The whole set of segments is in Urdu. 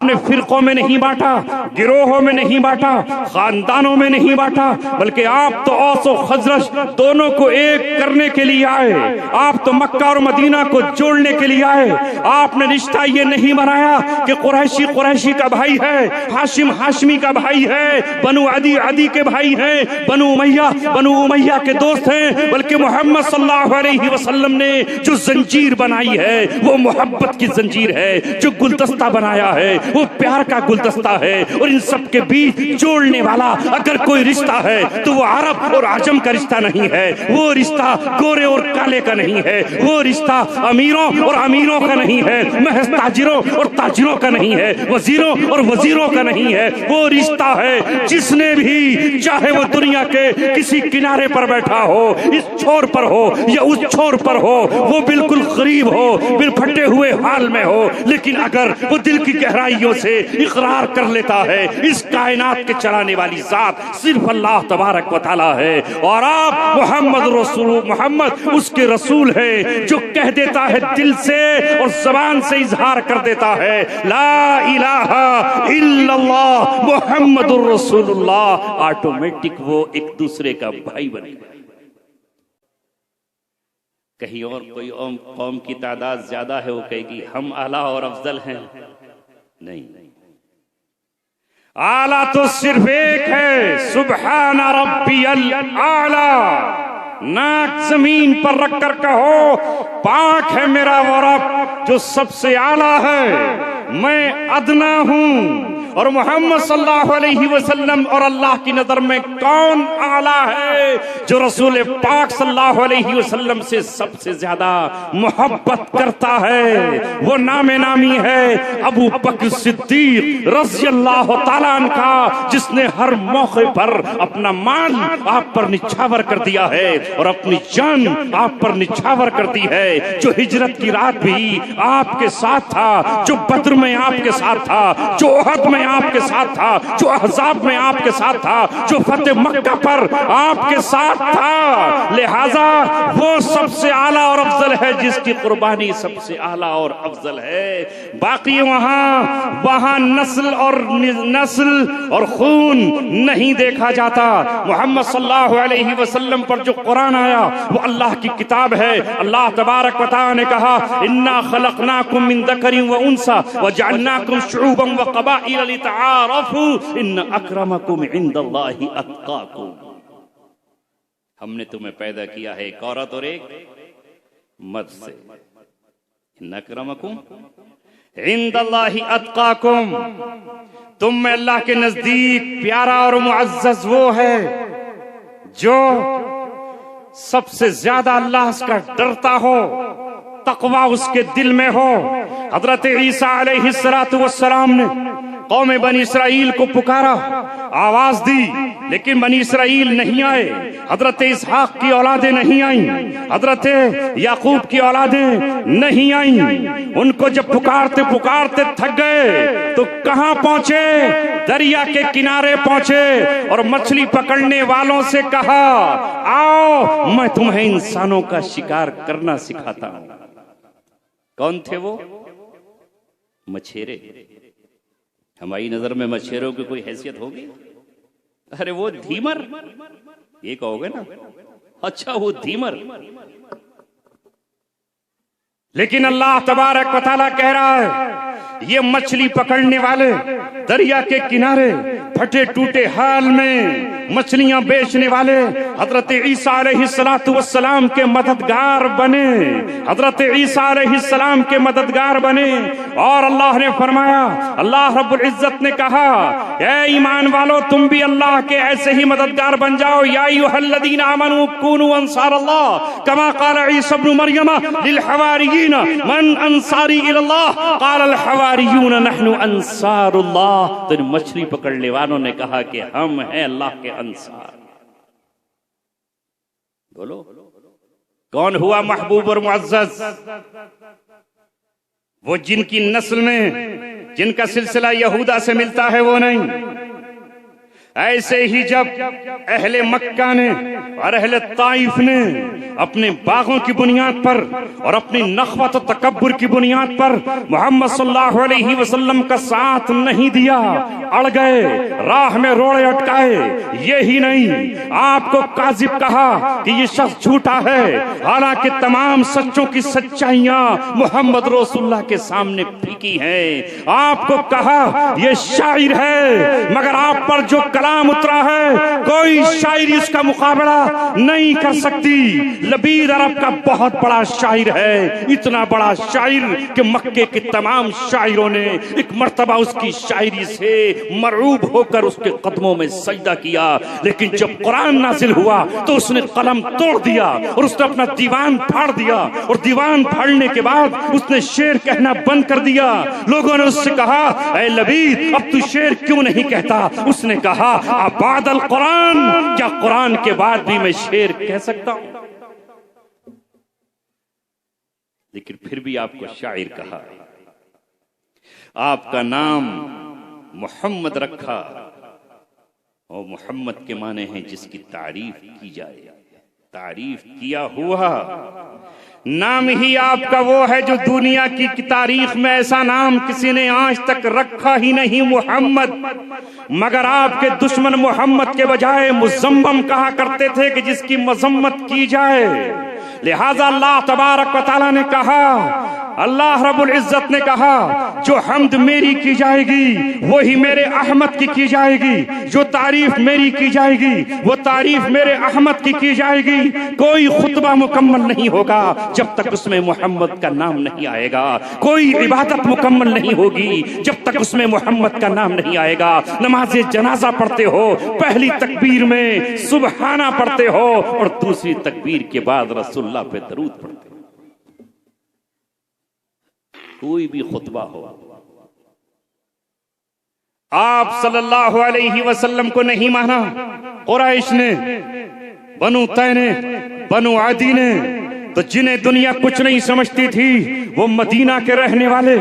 نے فرقوں میں نہیں بانٹا، گروہوں میں نہیں بانٹا، خاندانوں میں نہیں بانٹا، بلکہ آپ تو اوس و خزرج دونوں کو ایک کرنے کے لیے آئے، آپ تو مکہ اور مدینہ کو جوڑنے کے لیے آئے۔ آپ نے رشتہ یہ نہیں بنایا کہ قریشی قریشی کا بھائی ہے، ہاشم ہاشمی کا بھائی ہے، بنو عدی عدی کے بھائی ہیں، بنو امیہ کے دوست ہیں، بلکہ محمد صلی اللہ علیہ وسلم نے جو زنجیر بنائی ہے وہ محبت کی زنجیر ہے، جو گلدستہ بنایا ہے وہ پیار کا گلدستہ ہے، اور ان سب کے بیچ جوڑنے والا اگر کوئی رشتہ ہے تو وہ عرب اور عجم کا رشتہ نہیں ہے، وہ رشتہ گورے اور کالے کا نہیں ہے، وہ رشتہ امیروں اور امیروں کا نہیں ہے، محض تاجروں اور تاجروں کا نہیں ہے، وزیروں اور وزیروں کا نہیں ہے، وہ رشتہ ہے جس نے بھی چاہے وہ دنیا کے کسی کنارے پر بیٹھا ہو، اس چھور پر ہو یا اس چھور پر ہو، وہ بالکل غریب ہو، بال پھٹے ہوئے حال میں ہو، لیکن اگر وہ دل کی گہرائیوں سے اقرار کر لیتا ہے اس کائنات کے چلانے والی ذات صرف اللہ تبارک و تعالی ہے، اور آپ محمد اس کے رسول ہے جو کہہ دیتا ہے دل سے اور زبان سے اظہار کر دیتا ہے لا الہ الا اللہ محمد الرسول اللہ، آٹومیٹک وہ ایک دوسرے کا بھائی بنے گا۔ کہیں اور کوئی قوم کی تعداد زیادہ ہے وہ کہے گی ہم اعلیٰ اور افضل ہیں، نہیں، اعلیٰ تو صرف ایک ہے، سبحان ربی الاعلیٰ، ناک زمین پر رکھ کر کہو پاک ہے میرا وہ رب جو سب سے اعلیٰ ہے، میں ادنا ہوں، اور محمد صلی اللہ علیہ وسلم اور اللہ کی نظر میں کون اعلیٰ ہے؟ جو رسول پاک صلی اللہ علیہ وسلم سے سب سے زیادہ محبت کرتا ہے، وہ نام نامی ہے ابو بکر صدیق رضی اللہ تعالیٰ عنہ کا، جس نے ہر موقع پر اپنا مال آپ پر نچھاور کر دیا ہے اور اپنی جان آپ پر نچھاور کر دی ہے، جو ہجرت کی رات بھی آپ کے ساتھ تھا، جو بدر میں آپ کے ساتھ تھا، جو احد میں آپ کے ساتھ تھا، جو احزاب میں آپ کے ساتھ تھا، جو فتح مکہ پر آپ کے ساتھ تھا، لہذا وہ سب سے اعلیٰ اور افضل ہے جس کی قربانی سب سے اعلیٰ اور افضل ہے۔ باقی وہاں نسل اور خون نہیں دیکھا جاتا۔ محمد صلی اللہ علیہ وسلم پر جو قرآن آیا وہ اللہ کی کتاب ہے۔ اللہ تبارک و تعالی نے کہا انا خلقناکم من ذکر و انثى وجعلناکم شعوبا وقبائل لتعارفوا ان اکرمکم عند اللہ اتقاکم، ہم نے تمہیں پیدا کیا ہے ایک عورت اور ایک مرد سے، ان اکرمکم عند اللہ اتقاکم، تم میں اللہ کے نزدیک پیارا اور معزز وہ ہے جو سب سے زیادہ اللہ کا ڈرتا ہو، تقوی اس کے دل میں ہو۔ حضرت عیسیٰ علیہ السلام نے قوم بنی اسرائیل کو پکارا، آواز دی، لیکن بنی اسرائیل نہیں آئے، حضرت اسحاق کی اولادیں نہیں آئیں، حضرت یعقوب کی اولادیں نہیں آئیں۔ ان کو جب پکارتے پکارتے تھک گئے تو کہاں پہنچے؟ دریا کے کنارے پہنچے اور مچھلی پکڑنے والوں سے کہا آؤ میں تمہیں انسانوں کا شکار کرنا سکھاتا ہوں۔ کون تھے وہ؟ مچھیرے۔ ہماری نظر میں مچھیروں کی کوئی حیثیت ہوگی؟ ارے وہ دھیمر، یہ کہو گے نا، اچھا وہ دھیمر۔ لیکن اللہ تبارک و تعالیٰ کہہ رہا ہے یہ مچھلی پکڑنے والے دریا کے کنارے پھٹے ٹوٹے حال میں مچھلیاں بیچنے والے حضرت عیسیٰ علیہ السلام کے مددگار بنے، حضرت عیسیٰ علیہ السلام کے مددگار بنے۔ اور اللہ نے فرمایا، اللہ رب العزت نے کہا اے ایمان والو تم بھی اللہ کے ایسے ہی مددگار بن جاؤ، یا ایھا الذین آمنوا کونوا انصار اللہ کما قال عیسی ابن مریم للحواریین من انصاری الی اللہ قال الحواریون نحن انصار اللہ۔ تو مچھلی پکڑنے والوں نے کہا کہ ہم ہیں اللہ کے انصار۔ بولو کون ہوا محبوب اور معزز؟ وہ جن کی نسل میں جن کا سلسلہ یہودا سے ملتا ہے وہ نہیں، ایسے ہی جب اہل مکہ نے اور اہل طائف نے اپنے باغوں کی بنیاد پر اور اپنی نخوت و تکبر کی بنیاد پر محمد صلی اللہ علیہ وسلم کا ساتھ نہیں دیا، اڑ گئے، راہ میں روڑے اٹکائے، یہی نہیں آپ کو کاذب کہا کہ یہ شخص جھوٹا ہے، حالانکہ تمام سچوں کی سچائیاں محمد رسول اللہ کے سامنے پھیکی ہیں۔ آپ کو کہا یہ شاعر ہے، مگر آپ پر جو کلام اترا ہے کوئی شاعری اس کا مقابلہ نہیں کر سکتی۔ لبید عرب کا بہت بڑا شاعر ہے، اتنا بڑا شاعر کہ مکے کے تمام شاعروں نے ایک مرتبہ اس کی شاعری سے مرعوب ہو کر اس کے قدموں میں سجدہ کیا، لیکن جب قرآن نازل ہوا تو اس نے قلم توڑ دیا اور اس نے اپنا دیوان پھاڑ دیا، اور دیوان پھاڑنے کے بعد اس نے شعر کہنا بند کر دیا۔ لوگوں نے اس سے کہا اے لبید اب تو شعر کیوں نہیں کہتا؟ اس نے کہا بعد القرآن، کیا قرآن کے بعد بھی میں شعر کہہ سکتا ہوں؟ لیکن پھر بھی آپ کو شاعر کہا، آپ کا نام محمد رکھا، اور محمد کے معنی ہیں جس کی تعریف کی جائے، تعریف کیا ہوا۔ نام ہی آپ کا وہ ہے جو دنیا کی تاریخ میں ایسا نام کسی نے آج تک رکھا ہی نہیں، محمد، مگر آپ کے دشمن محمد کے بجائے مزمم کہا کرتے تھے کہ جس کی مذمت کی جائے۔ لہذا اللہ تبارک و تعالیٰ نے کہا، اللہ رب العزت نے کہا جو حمد میری کی جائے گی وہی میرے احمد کی جائے گی، جو تعریف میری کی جائے گی وہ تعریف میرے احمد کی جائے گی۔ کوئی خطبہ مکمل نہیں ہوگا جب تک اس میں محمد کا نام نہیں آئے گا، کوئی عبادت مکمل نہیں ہوگی جب تک اس میں محمد کا نام نہیں آئے گا۔ نماز جنازہ پڑھتے ہو، پہلی تکبیر میں سبحانہ پڑھتے ہو اور دوسری تکبیر کے بعد رسول اللہ پہ درود پڑھتے ہو۔ کوئی بھی خطبہ ہو، آپ صلی اللہ علیہ وسلم کو نہیں مانا، قریش نے، بنو طے نے، بنو عدی نے، تو جنہیں دنیا کچھ نہیں سمجھتی تھی وہ مدینہ کے رہنے والے،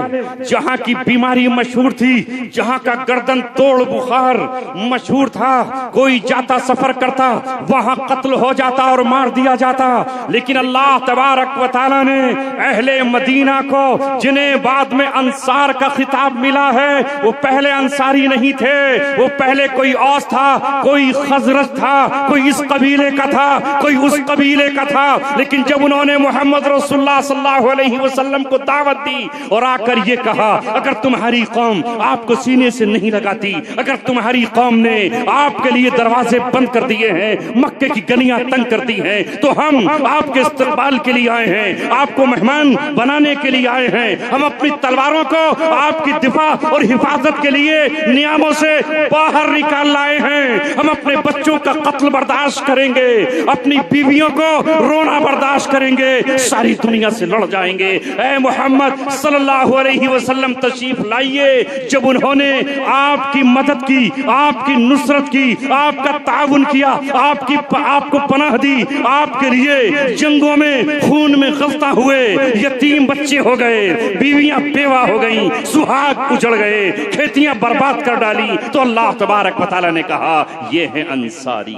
جہاں کی بیماری مشہور تھی، جہاں کا گردن توڑ بخار مشہور تھا، کوئی جاتا سفر کرتا وہاں قتل ہو جاتا اور مار دیا جاتا، لیکن اللہ تبارک و تعالیٰ نے اہل مدینہ کو، جنہیں بعد میں انصار کا خطاب ملا ہے، وہ پہلے انصاری نہیں تھے، وہ پہلے کوئی اوس تھا، کوئی خزرج تھا، کوئی اس قبیلے کا تھا، کوئی اس قبیلے کا تھا، لیکن جب انہوں نے محمد رسول اللہ صلی اللہ علیہ وسلم کو دعوت دی اور آ کر یہ کہا اگر تمہاری قوم آپ کو سینے سے نہیں لگاتی، اگر تمہاری قوم نے آپ کے لیے دروازے بند کر دیے ہیں، مکے کی گلیاں تنگ کر دی ہیں، تو ہم آپ کے استقبال کے لیے آئے ہیں، آپ کو مہمان بنانے کے لیے آئے ہیں، ہم اپنی تلواروں کو آپ کی دفاع اور حفاظت کے لیے نیاموں سے باہر نکال لائے ہیں، ہم اپنے بچوں کا قتل برداشت کریں گے، اپنی بیویوں کو رونا برداشت کریں گے، ساری دنیا سے لڑ جائیں گے۔ اے محمد صلی اللہ علیہ وسلم تشریف لائیے۔ جب انہوں نے آپ کی مدد کی، آپ کی نصرت کی، آپ کا تعاون کیا، آپ کو پناہ دی، آپ کے لیے جنگوں میں خون میں غلطہ ہوئے، یتیم بچے ہو گئے، بیویاں بیوہ ہو گئیں، سہاگ اجڑ گئے، کھیتیاں برباد کر ڈالی، تو اللہ تبارک و تعالیٰ نے کہا یہ ہیں انصاری۔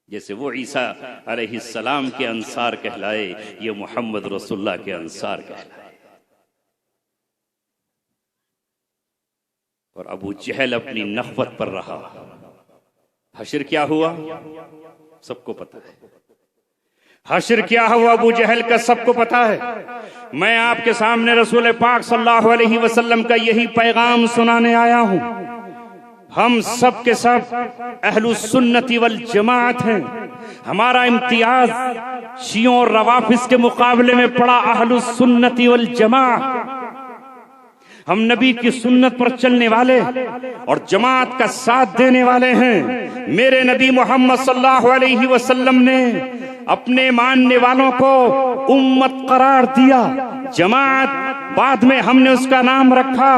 جیسے وہ عیسیٰ علیہ السلام کے انصار کہلائے، یہ محمد رسول اللہ کے انصار کہلائے۔ اور ابو جہل اپنی نخوت پر رہا۔ حشر کیا ہوا سب کو پتا ہے، حشر کیا ہوا ابو جہل کا سب کو پتا ہے۔ میں آپ کے سامنے رسول پاک صلی اللہ علیہ وسلم کا یہی پیغام سنانے آیا ہوں۔ ہم سب کے سب اہل السنت والجماعت ہیں، ہمارا امتیاز شیعوں اور روافض کے مقابلے میں پڑا اہل السنت والجماعت۔ ہم نبی کی سنت پر چلنے والے اور جماعت کا ساتھ دینے والے ہیں۔ میرے نبی محمد صلی اللہ علیہ وسلم نے اپنے ماننے والوں کو امت قرار دیا، جماعت بعد میں ہم نے اس کا نام رکھا.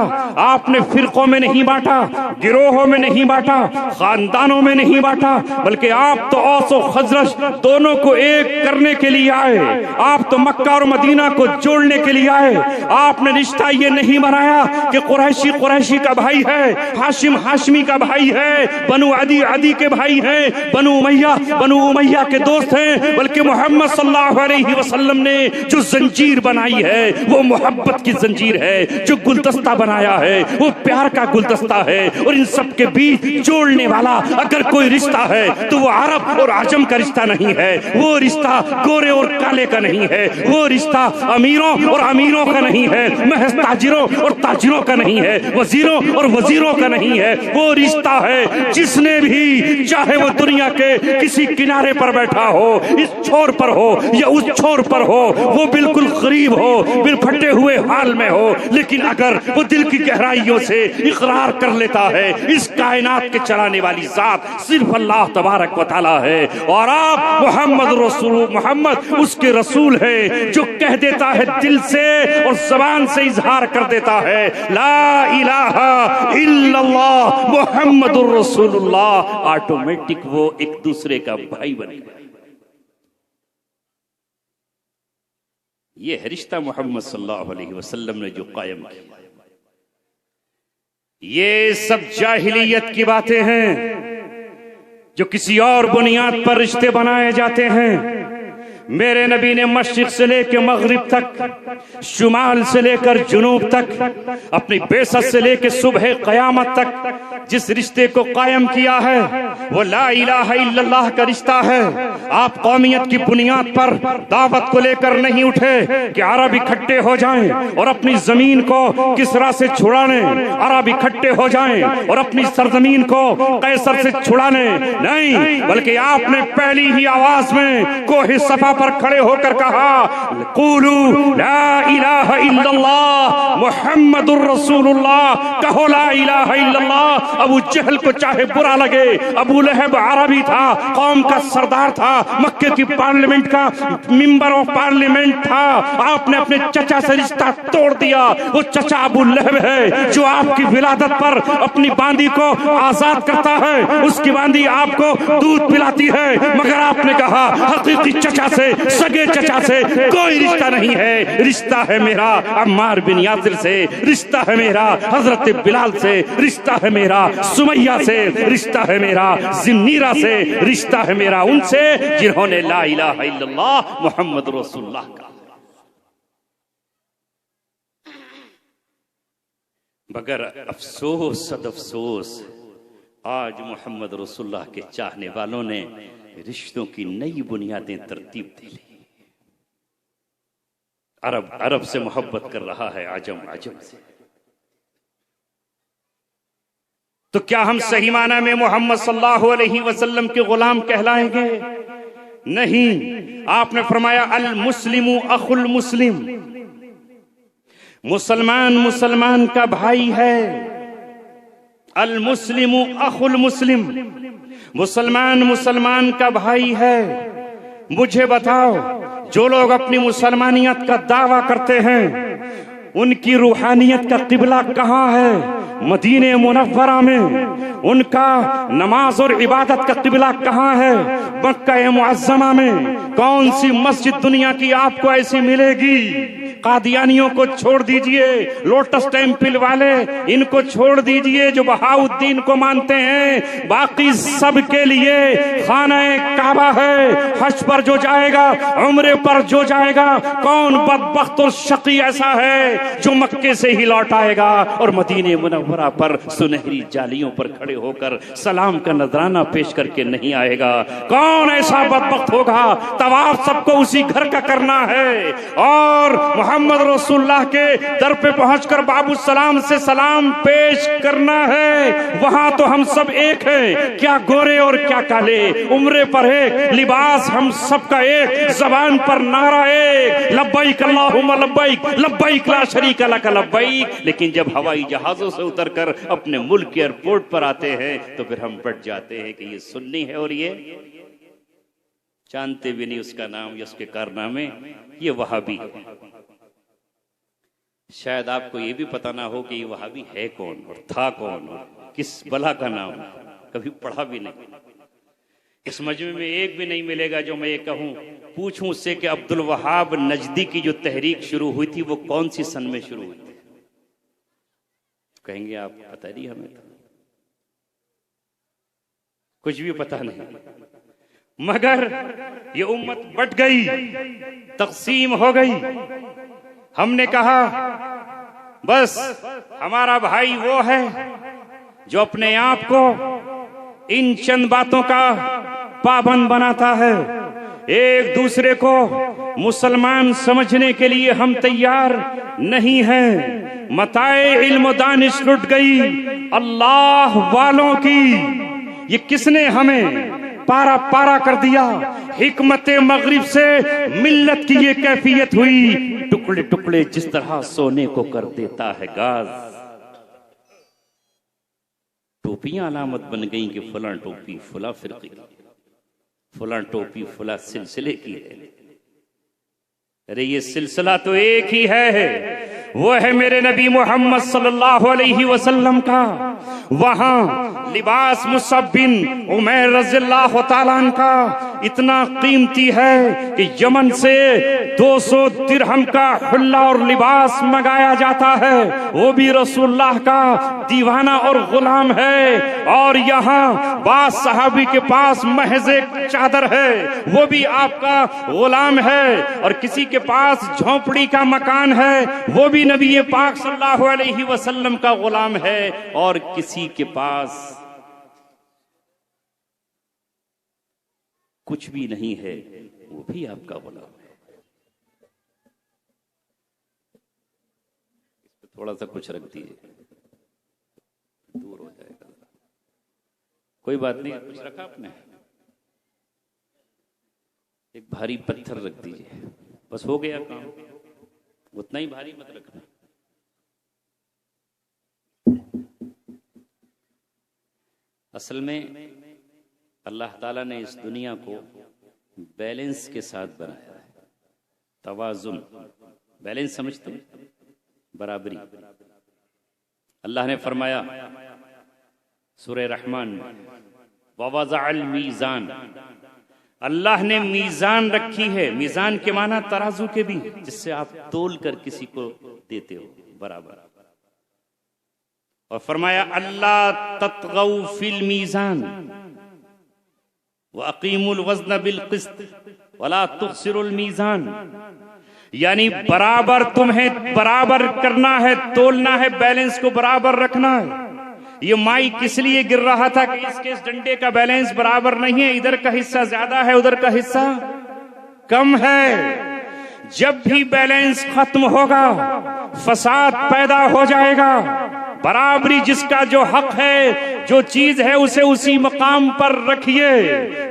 آپ نے فرقوں میں نہیں بانٹا, گروہوں میں نہیں بانٹا, خاندانوں میں نہیں بانٹا, بلکہ آپ تو اوس و خزرج دونوں کو ایک کرنے کے لیے آئے. آپ تو مکہ اور مدینہ کو جوڑنے کے لیے آئے. آپ نے رشتہ یہ نہیں بنایا کہ قریشی قریشی کا بھائی ہے, ہاشم ہاشمی کا بھائی ہے, بنو عدی عدی کے بھائی ہیں, بنو امیہ کے دوست ہیں, بلکہ محمد صلی اللہ علیہ وسلم نے جو زنجیر بنائی ہے وہ محبت کی زنجیر ہے. جو گلدستہ بنایا ہے وہ پیار کا گلدستہ ہے. اور ان سب کے بیچ جوڑنے والا اگر کوئی رشتہ ہے تو وہ عرب اور عجم کا رشتہ نہیں ہے, وہ رشتہ گورے اور کالے کا نہیں ہے, وہ رشتہ امیروں اور امیروں کا نہیں ہے, محض تاجروں اور تاجروں کا نہیں ہے, وزیروں اور وزیروں کا نہیں ہے. وہ رشتہ ہے جس نے بھی, چاہے وہ دنیا کے کسی کنارے پر بیٹھا ہو, اس چھور پر ہو یا اس چھور پر ہو, وہ بالکل غریب ہو, بال پھٹے ہوئے حال میں ہو, لیکن اگر وہ دل کی گہرائیوں سے اقرار کر لیتا ہے اس کائنات کے چلانے والی ذات صرف اللہ تبارک و تعالی ہے, اور آپ محمد اس کے رسول ہے جو کہہ دیتا ہے دل سے اور زبان سے اظہار کر دیتا ہے لا الہ الا اللہ محمد الرسول اللہ, آٹومیٹک وہ ایک دوسرے کا بھائی بنے گا. یہ ہے رشتہ محمد صلی اللہ علیہ وسلم نے جو قائم کیا. یہ سب جاہلیت کی باتیں ہیں جو کسی اور بنیاد پر رشتے بنائے جاتے ہیں. میرے نبی نے مشرق سے لے کے مغرب تک, شمال سے لے کر جنوب تک, اپنی بعثت سے لے کے صبح قیامت تک جس رشتے کو قائم کیا ہے وہ لا الہ الا اللہ کا رشتہ ہے. آپ قومیت کی بنیاد پر دعوت کو لے کر نہیں اٹھے کہ عرب اکٹھے ہو جائیں اور اپنی زمین کو کسرا سے چھڑا لیں, عرب اکٹھے ہو جائیں اور اپنی سرزمین کو قیصر سے چھڑا لیں. نہیں, بلکہ آپ نے پہلی ہی آواز میں کوہ صفا پر کھڑے ہو کر کہا قولوا لا الہ الا اللہ محمد الرسول اللہ, کہو لا الہ الا اللہ. ابو جہل کو چاہے برا لگے, ابو لہب عربی تھا, قوم کا سردار تھا, مکے کی پارلیمنٹ کا ممبر آف پارلیمنٹ تھا, آپ نے اپنے چچا سے رشتہ توڑ دیا. وہ چچا ابو لہب ہے جو آپ کی ولادت پر اپنی باندی کو آزاد کرتا ہے, اس کی باندی آپ کو دودھ پلاتی ہے, مگر آپ نے کہا حقیقی چچا سے, سگے چچا سے کوئی رشتہ نہیں ہے. رشتہ ہے میرا عمار بن یاسر سے, رشتہ ہے میرا حضرت بلال سے, رشتہ ہے میرا سمیہ سے, رشتہ ہے میرا زنیرہ سے, رشتہ ہے میرا ان سے جنہوں نے لا الہ الا اللہ محمد رسول اللہ کا. مگر افسوس صد افسوس, آج محمد رسول اللہ کے چاہنے والوں نے رشتوں کی نئی بنیادیں ترتیب دی. عرب سے محبت کر رہا ہے, عجم سے. تو کیا ہم صحیح معنی میں محمد صلی اللہ علیہ وسلم کے غلام کہلائیں گے؟ نہیں. آپ نے فرمایا المسلم اخو المسلم, مسلمان کا بھائی ہے. المسلم اخو المسلم, مسلمان کا بھائی ہے. مجھے بتاؤ, جو لوگ اپنی مسلمانیت کا دعویٰ کرتے ہیں ان کی روحانیت کا قبلہ کہاں ہے؟ مدینہ منورہ میں. ان کا نماز اور عبادت کا قبلہ کہاں ہے؟ مکہ معظمہ میں. کون سی مسجد دنیا کی آپ کو ایسی ملے گی؟ قادیانیوں کو چھوڑ دیجئے, لوٹس ٹیمپل والے ان کو چھوڑ دیجئے جو بہاؤالدین کو مانتے ہیں. باقی سب کے لیے خانہ کعبہ ہے. حج پر جو جائے گا, عمرے پر جو جائے گا, کون بدبخت اور شقی ایسا ہے جو مکے سے ہی لوٹ آئے گا اور مدینہ منورہ پر سنہری جالیوں پر کھڑے ہو کر سلام کا نذرانہ پیش کر کے نہیں آئے گا؟ کون ایسا بدبخت ہوگا؟ طواف سب کو اسی گھر کا کرنا ہے اور محمد رسول اللہ کے در پہ پہنچ کر باب السلام سے سلام پیش کرنا ہے. وہاں تو ہم سب ایک ہیں, کیا گورے اور کیا کالے, عمرے پر ایک, لباس ہم سب کا ایک, زبان پر نعرہ ایک, لبیک اللہم لبیک, لبیک لا شریک لک لبیک. لیکن جب ہوائی جہازوں سے اتر کر اپنے ملک کے ایئرپورٹ پر آتے ہیں تو پھر ہم بٹ جاتے ہیں کہ یہ سنی ہے اور یہ جانتے بھی نہیں اس کا نام یا اس کے کارنامے, یہ وہابی ہے. شاید آپ کو یہ بھی پتہ نہ ہو کہ یہ وہابی ہے کون اور تھا کون اور کس بلا کا نام، کبھی پڑھا بھی نہیں۔ اس مجمع میں ایک بھی نہیں ملے گا جو میں یہ کہوں، پوچھوں اس سے کہ عبد الوہاب نجدی کی جو تحریک شروع ہوئی تھی وہ کون سی سن میں شروع ہوئی تھی؟ کہیں گے آپ پتہ نہیں، ہمیں تو کچھ بھی پتہ نہیں۔ مگر یہ امت بٹ گئی، تقسیم ہو گئی۔ ہم نے کہا بس ہمارا بھائی وہ ہے جو اپنے آپ کو ان چند باتوں کا پابند بناتا ہے۔ ایک دوسرے کو مسلمان سمجھنے کے لیے ہم تیار نہیں ہیں۔ متاع علم و دانش لٹ گئی اللہ والوں کی۔ یہ کس نے ہمیں پارا پارا کر دیا؟ حکمت مغرب سے ملت کی یہ کیفیت ہوئی، ٹکڑے ٹکڑے جس طرح سونے کو کر دیتا ہے گاز۔ ٹوپیاں علامت بن گئیں کہ فلاں ٹوپی فلاں فرقے کی، فلاں ٹوپی فلاں سلسلے کی ہے۔ ارے یہ سلسلہ تو ایک ہی ہے، وہ ہے میرے نبی محمد صلی اللہ علیہ وسلم کا۔ وہاں لباس مصعب بن عمیر رضی اللہ تعالیٰ عنہ کا اتنا قیمتی ہے کہ یمن سے 200 درہم کا حلہ اور لباس منگایا جاتا ہے، وہ بھی رسول اللہ کا دیوانہ اور غلام ہے۔ اور یہاں بعض صحابی کے پاس محض ایک چادر ہے، وہ بھی آپ کا غلام ہے۔ اور کسی کے پاس جھونپڑی کا مکان ہے، وہ بھی نبی پاک صلی اللہ علیہ وسلم کا غلام ہے۔ اور کسی کے پاس کچھ بھی نہیں ہے، وہ بھی آپ کا غلام ہے۔ اس پہ تھوڑا سا کچھ رکھ دیجیے، دور ہو جائے گا۔ کوئی بات نہیں، کچھ رکھا آپ نے؟ ایک بھاری پتھر رکھ دیجیے، بس ہو گیا کام۔ اتنا ہی بھاری مت رکھنا۔ اصل میں اللہ تعالیٰ نے اس دنیا کو بیلنس کے ساتھ بنایا ہے، توازن۔ بیلنس سمجھتے ہیں؟ برابری۔ اللہ نے فرمایا سورہ رحمان وَوَضَعَ الْمِيزَانَ، اللہ نے میزان رکھی ہے۔ میزان کے معنی ترازو کے بھی، جس سے آپ تول کر کسی کو دیتے ہو برابر۔ اور فرمایا اللہ تطغوا فی المیزان وَأَقِیمُوا الْوَزْنَ بِالْقِسْطِ وَلَا تُخْسِرُوا الْمِيزَانَ، یعنی برابر تمہیں برابر کرنا ہے، تولنا ہے، بیلنس کو برابر رکھنا ہے۔ یہ مائی کس لیے گر رہا تھا کہ اس کے اس ڈنڈے کا بیلنس برابر نہیں ہے، ادھر کا حصہ زیادہ ہے، ادھر کا حصہ کم ہے۔ جب بھی بیلنس ختم ہوگا فساد پیدا ہو جائے گا۔ برابری، جس کا جو حق ہے، جو چیز ہے، اسے اسی مقام پر رکھیے۔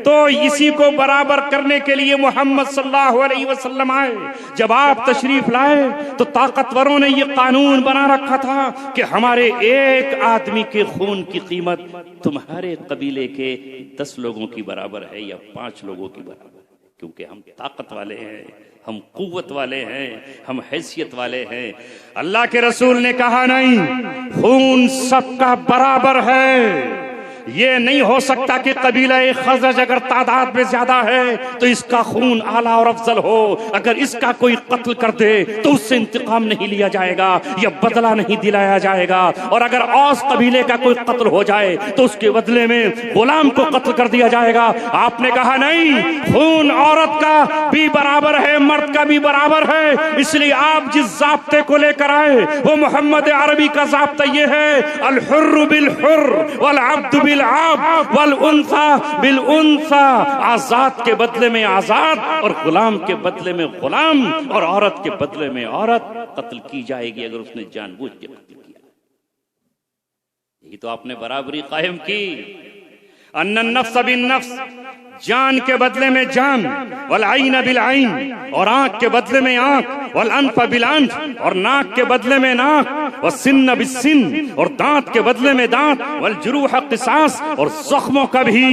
تو اسی کو برابر کرنے کے لیے محمد صلی اللہ علیہ وسلم آئے۔ جب آپ تشریف لائے تو طاقتوروں نے یہ قانون بنا رکھا تھا کہ ہمارے ایک آدمی کے خون کی قیمت تمہارے قبیلے کے 10 لوگوں کی برابر ہے یا 5 لوگوں کی برابر ہے، کیونکہ ہم طاقت والے ہیں، ہم قوت والے ہیں، ہم حیثیت والے ہیں۔ اللہ کے رسول نے کہا نہیں، خون سب کا برابر ہے۔ یہ نہیں ہو سکتا کہ قبیلہ خزرج اگر تعداد میں زیادہ ہے تو اس کا خون اعلیٰ اور افضل ہو، اگر اس کا کوئی قتل کر دے تو اس سے انتقام نہیں لیا جائے گا یا بدلہ نہیں دلایا جائے گا، اور اگر اوس قبیلے کا کوئی قتل ہو جائے تو اس کے بدلے میں غلام کو قتل کر دیا جائے گا۔ آپ نے کہا نہیں، خون عورت کا بھی برابر ہے، مرد کا بھی برابر ہے۔ اس لیے آپ جس ضابطے کو لے کر آئے وہ محمد عربی کا ضابطہ یہ ہے، الحر بالحر والعبد بالعبد والانثى بالانثى، آزاد کے بدلے میں آزاد اور غلام کے بدلے میں غلام، اور عورت کے بدلے میں عورت قتل کی جائے گی اگر اس نے جان بوجھ کے قتل کیا۔ یہی تو آپ نے برابری قائم کی۔ ان النفس بالنفس، جان کے بدلے میں جان، والعین بالعین، اور آنکھ کے بدلے میں آنکھ، والانف بالانف، اور ناک کے بدلے میں ناک، والسن بالسن، اور دانت کے بدلے میں دانت، والجروح قصاص، اور زخموں کا بھی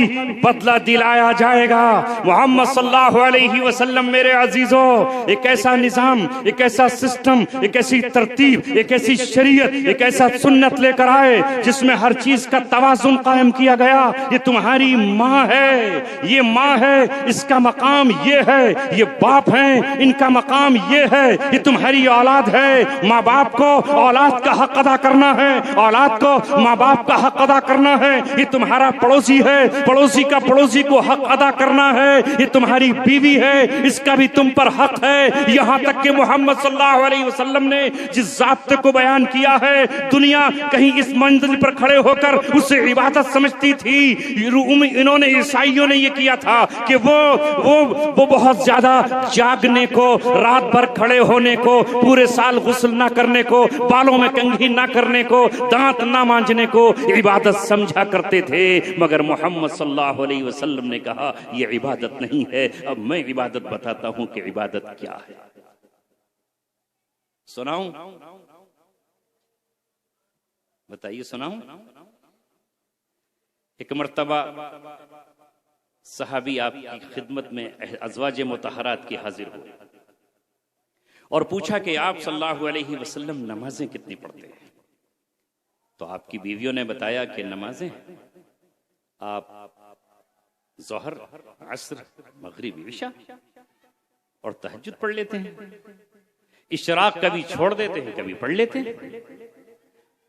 بدلہ دلایا جائے گا۔ محمد صلی اللہ علیہ وسلم میرے عزیزوں ایک ایسا نظام، ایک ایسا سسٹم، ایک ایسی ترتیب، ایک ایسی شریعت، ایک ایسا سنت لے کر آئے جس میں ہر چیز کا توازن قائم کیا گیا۔ یہ تمہاری ماں ہے، یہ ماں ہے، اس کا مقام یہ ہے، یہ باپ ہیں، ان کا مقام یہ ہے، یہ تمہاری اولاد ہے۔ ماں باپ کو اولاد کا حق ادا کرنا ہے، اولاد کو ماں باپ کا حق ادا کرنا ہے۔ یہ تمہارا پڑوسی ہے، پڑوسی کا پڑوسی کو حق ادا کرنا ہے۔ یہ تمہاری بیوی ہے، اس کا بھی تم پر حق ہے۔ یہاں تک کہ محمد صلی اللہ علیہ وسلم نے جس ضابطے کو بیان کیا ہے، دنیا کہیں اس منزل پر کھڑے ہو کر اسے عبادت سمجھتی تھی۔ انہوں نے، عیسائیوں نے یہ کیا تھا کہ وہ بہت زیادہ جاگنے کو، رات بھر کھڑے ہونے کو، پورے سال غسل نہ کرنے کو، بالوں میں کنگھی نہ کرنے کو، دانت نہ مانجنے کو عبادت سمجھا کرتے تھے۔ مگر محمد صلی اللہ علیہ وسلم نے کہا یہ عبادت نہیں ہے۔ اب میں عبادت بتاتا ہوں کہ عبادت کیا ہے۔ سناؤں؟ بتائیے، سناؤں؟ ایک مرتبہ صحابی آپ کی خدمت میں ازواج مطہرات کی حاضر ہوئے اور پوچھا کہ آپ صلی اللہ علیہ وسلم نمازیں کتنی پڑھتے ہیں؟ تو آپ کی بیویوں نے بتایا کہ نمازیں آپ ظہر، عصر، مغرب، عشاء اور تہجد پڑھ لیتے ہیں، اشراق کبھی چھوڑ دیتے ہیں، کبھی پڑھ لیتے ہیں،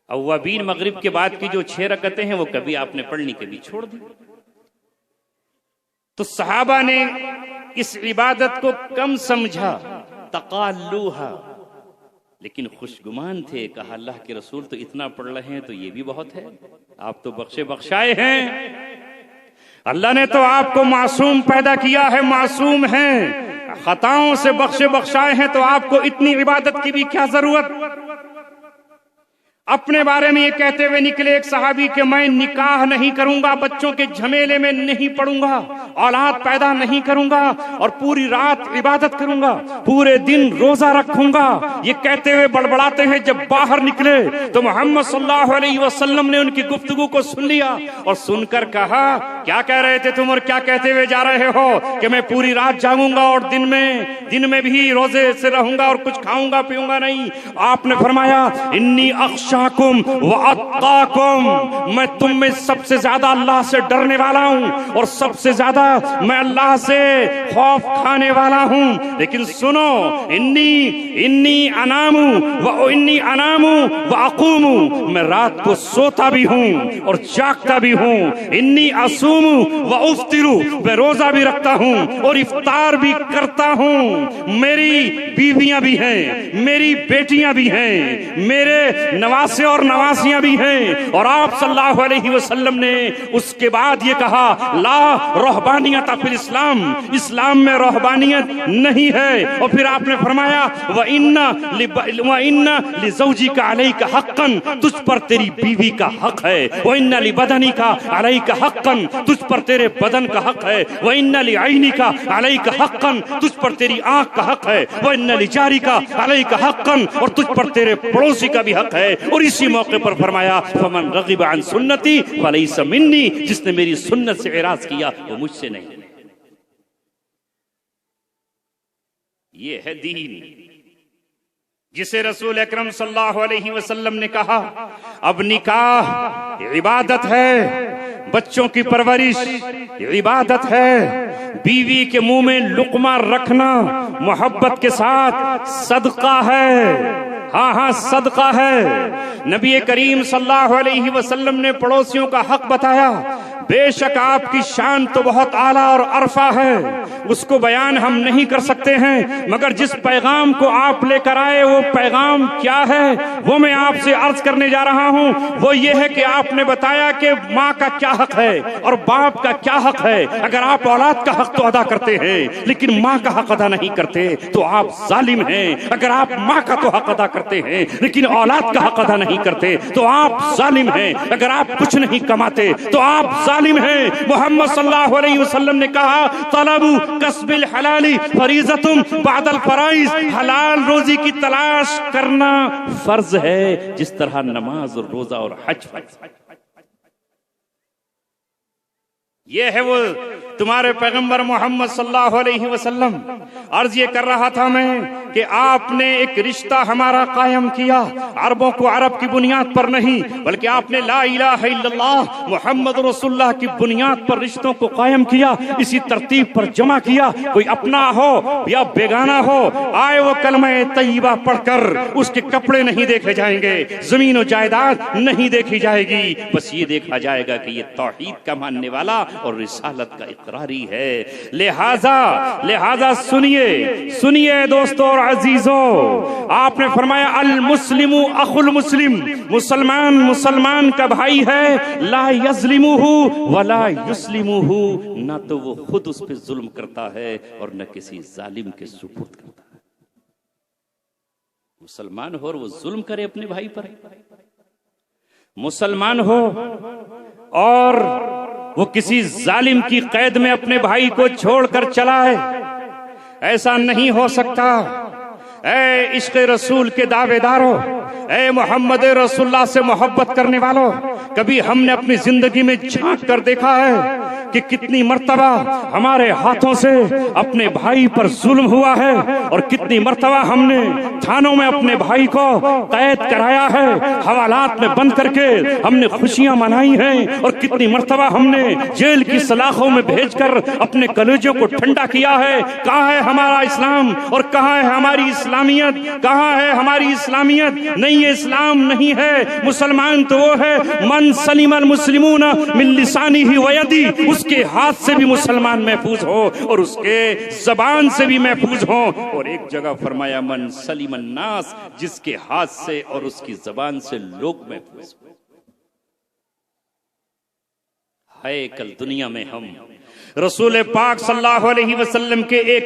اوابین مغرب کے بعد کی جو 6 رکعتیں ہیں وہ کبھی آپ نے پڑھنی، کبھی چھوڑ دی۔ تو صحابہ نے اس عبادت کو کم سمجھا، تقالوہا، لیکن خوشگمان تھے۔ کہا اللہ کے رسول تو اتنا پڑھ رہے ہیں تو یہ بھی بہت ہے، آپ تو بخشے بخشائے ہیں، اللہ نے تو آپ کو معصوم پیدا کیا ہے، معصوم ہیں، خطاؤں سے بخشے بخشائے ہیں، تو آپ کو اتنی عبادت کی بھی کیا ضرورت؟ اپنے بارے میں یہ کہتے ہوئے نکلے ایک صحابی کہ میں نکاح نہیں کروں گا، بچوں کے جھمیلے میں نہیں پڑوں گا، اولاد پیدا نہیں کروں گا، اور پوری رات عبادت کروں گا، پورے دن روزہ رکھوں گا۔ یہ کہتے ہوئے بڑبڑاتے ہیں، جب باہر نکلے تو محمد صلی اللہ علیہ وسلم نے ان کی گفتگو کو سن لیا اور سن کر کہا کیا کہہ رہے تھے تم اور کیا کہتے ہوئے جا رہے ہو کہ میں پوری رات جاگوں گا اور دن میں بھی روزے سے رہوں گا اور کچھ کھاؤں گا پیوں گا نہیں۔ آپ نے فرمایا انی اخشاکم واتقاکم، میں تم میں سب سے زیادہ اللہ سے ڈرنے والا ہوں اور سب سے زیادہ میں اللہ سے خوف کھانے والا ہوں۔ لیکن سنو، انی انام واقوم، میں رات کو سوتا بھی ہوں اور جاگتا بھی ہوں، انی اصوم وافطر، میں روزہ بھی رکھتا ہوں اور افطار بھی کرتا ہوں، میری بیویاں بھی ہیں، میری بیٹیاں بھی ہیں، میرے نواسے اور نواسیاں بھی ہیں۔ اور آپ صلی اللہ علیہ وسلم نے اس کے بعد یہ کہا لا رہبانیت فی الاسلام، اسلام میں رہبانیت نہیں ہے۔ اور پھر آپ نے فرمایا وَإِنَّ لِزَوْجِكَ عَلَيْكَ حَقًّا، تجھ پر تیری بیوی کا حق ہے، وَإِنَّ لِبَدَنِكَ عَلَيْكَ حَقًّا، تجھ پر تیرے بدن کا حق ہے، وَإِنَّ لِعَيْنِكَ عَلَيْكَ حَقًّا، تجھ پر تیری آنکھ کا حق ہے، وَإِنَّ لِجَارِكَ عَلَيْكَ حَقًّا، اور تجھ پر تیرے پڑوسی کا بھی حق ہے۔ اور اسی موقع پر فرمایا فَمَنْ رَغِبَ عَنْ سُنَّتِي فَلَيْسَ مِنِّي، جس نے میری سنت سے اعراض کیا وہ مجھ سے نہیں۔ یہ ہے دین جسے رسول اکرم صلی اللہ علیہ وسلم نے کہا اب نکاح عبادت ہے، بچوں کی پرورش عبادت ہے، بیوی کے منہ میں لقمہ رکھنا محبت کے ساتھ صدقہ ہے، ہاں صدقہ ہے۔ نبی کریم صلی اللہ علیہ وسلم نے پڑوسیوں کا حق بتایا۔ بے شک آپ کی شان تو بہت اعلیٰ اور عرفہ ہے، اس کو بیان ہم نہیں کر سکتے ہیں، مگر جس پیغام کو آپ لے کر آئے وہ پیغام کیا ہے وہ میں آپ سے عرض کرنے جا رہا ہوں۔ وہ یہ ہے کہ آپ نے بتایا کہ ماں کا کیا حق ہے اور باپ کا کیا حق ہے۔ اگر آپ اولاد کا حق تو ادا کرتے ہیں لیکن ماں کا حق ادا نہیں کرتے تو آپ ظالم ہیں۔ اگر آپ ماں کا تو حق ادا کرتے ہیں لیکن اولاد کا حق ادا نہیں کرتے تو آپ ظالم ہیں۔ اگر آپ کچھ نہیں کماتے تو آپ ظالم ہیں. محمد صلی اللہ علیہ وسلم نے کہا طلب کسب الحلال فریضۃ بعد الفرائض، حلال روزی کی تلاش کرنا فرض ہے جس طرح نماز اور روزہ اور حج فرض. یہ ہے وہ تمہارے پیغمبر محمد صلی اللہ علیہ وسلم. عرض یہ کر رہا تھا میں کہ آپ نے ایک رشتہ ہمارا قائم کیا، عربوں کو عرب کی بنیاد پر نہیں بلکہ آپ نے لا الہ الا اللہ محمد رسول اللہ کی بنیاد پر رشتوں کو قائم کیا، اسی ترتیب پر جمع کیا. کوئی اپنا ہو یا بیگانہ ہو، آئے وہ کلمہ طیبہ پڑھ کر اس کے کپڑے نہیں دیکھے جائیں گے، زمین و جائیداد نہیں دیکھی جائے گی، بس یہ دیکھا جائے گا کہ یہ توحید کا ماننے والا اور رسالت کا اقراری ہے. لہذا سنیے دوستوں اور عزیزوں، آپ نے فرمایا المسلم اخو المسلم، مسلمان کا بھائی ہے، لا یظلمہ ولا یسلمہ، نہ تو وہ خود اس پہ ظلم کرتا ہے اور نہ کسی ظالم کے سپرد کرتا ہے. مسلمان ہو اور وہ ظلم کرے اپنے بھائی پر، مسلمان ہو اور وہ کسی ظالم کی قید میں اپنے بھائی کو چھوڑ کر چلا ہے، ایسا نہیں ہو سکتا. اے عشق رسول کے دعوے داروں، اے محمد رسول اللہ سے محبت کرنے والوں، کبھی ہم نے اپنی زندگی میں جھانک کر دیکھا ہے کہ کتنی مرتبہ ہمارے ہاتھوں سے اپنے بھائی پر ظلم ہوا ہے، اور کتنی مرتبہ ہم نے تھانوں میں اپنے بھائی کو قید کرایا ہے، حوالات میں بند کر کے ہم نے خوشیاں منائی ہیں، اور کتنی مرتبہ ہم نے جیل کی سلاخوں میں بھیج کر اپنے کلیجوں کو ٹھنڈا کیا ہے. کہاں ہے ہمارا اسلام اور کہاں ہے ہماری اسلامیت؟ کہاں ہے ہماری اسلامیت؟ نہیں، یہ اسلام نہیں ہے. مسلمان تو وہ ہے من سلم المسلمون من لسانہ و یدہ، اس کے ہاتھ سے بھی مسلمان محفوظ ہو اور اس کے زبان سے بھی محفوظ ہو. اور ایک جگہ فرمایا من سلم الناس، جس کے ہاتھ سے اور اس کی زبان سے لوگ محفوظ ہو. ہے کل دنیا میں ہم رسول پاک صلی اللہ علیہ وسلم کے ایک